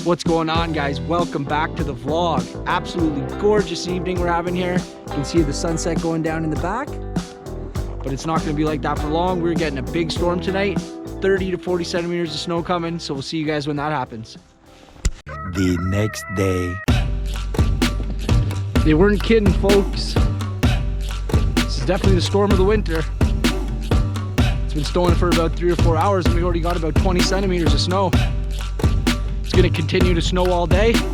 What's going on, guys? Welcome back to the vlog. Absolutely gorgeous evening we're having here. You can see the sunset going down in the back, but it's not going to be like that for long. We're getting a big storm tonight, 30 to 40 centimeters of snow coming, so we'll see you guys when that happens. The next day. They weren't kidding, folks. This is definitely the storm of the winter. It's been snowing for about 3 or 4 hours and we already got about 20 centimeters of snow. It's gonna continue to snow all day, so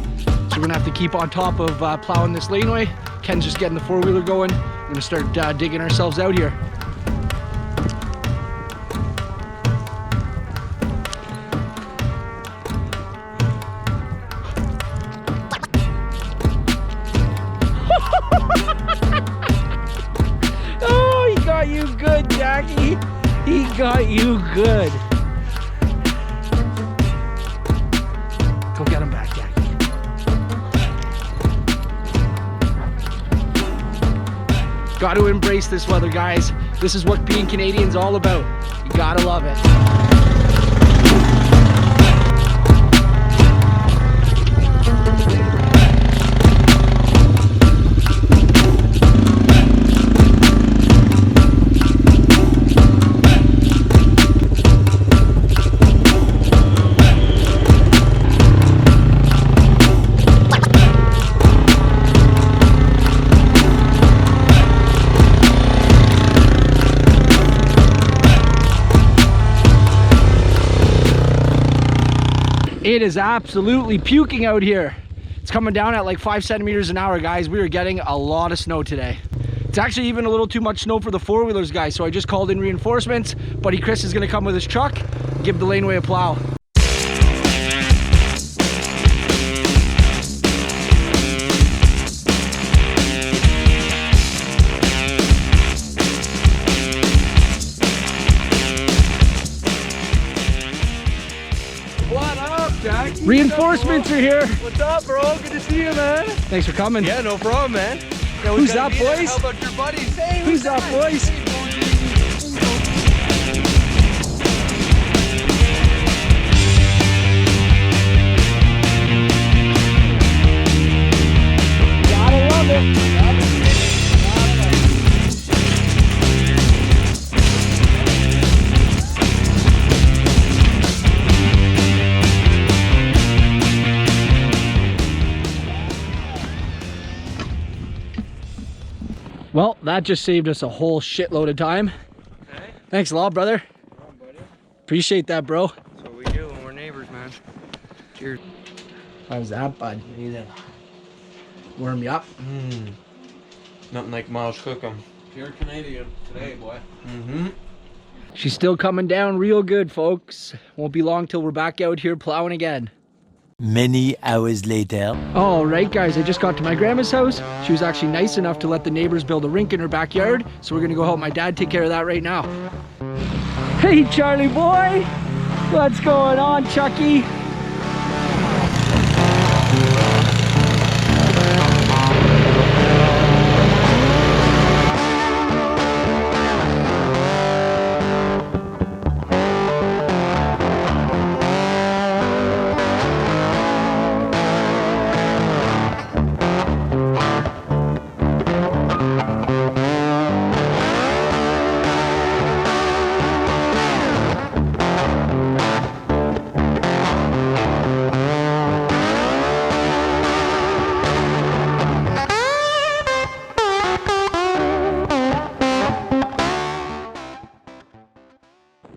we're gonna have to keep on top of plowing this laneway. Ken's just getting the four-wheeler going. We're gonna start digging ourselves out here. Oh, he got you good, Jackie. He got you good. Go get him back, Jackie. Got to embrace this weather, guys. This is what being Canadian's all about. You gotta love it. It is absolutely puking out here. It's coming down at like 5 centimeters an hour, guys. We are getting a lot of snow today. It's actually even a little too much snow for the four-wheelers, guys, so I just called in reinforcements. Buddy Chris is gonna come with his truck and give the laneway a plow. Jackie, Reinforcements are here. What's up, bro? Good to see you, man. Thanks for coming. Yeah, no problem, man. Yeah, Who's up, boys? How about your buddies? Hey, Who's up, boys? Gotta love it. Well, that just saved us a whole shitload of time. Okay. Thanks a lot, brother. No problem, buddy. Appreciate that, bro. That's what we do when we're neighbors, man. Cheers. How's that, bud? Warm you up? Nothing like Miles Cookham. Pure Canadian today, boy. She's still coming down real good, folks. Won't be long till we're back out here plowing again. Many hours later. All right, guys, I just got to my grandma's house. She was actually nice enough to let the neighbors build a rink in her backyard, so we're gonna go help my dad take care of that right now. Hey, Charlie boy! What's going on, Chucky?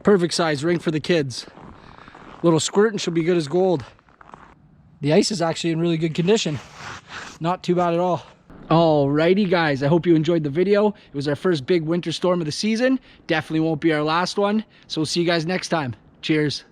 Perfect size rink for the kids. Little squirt and she'll be good as gold. The ice is actually in really good condition. Not too bad at all. Alrighty, guys, I hope you enjoyed the video. It was our first big winter storm of the season. Definitely won't be our last one. So we'll see you guys next time. Cheers.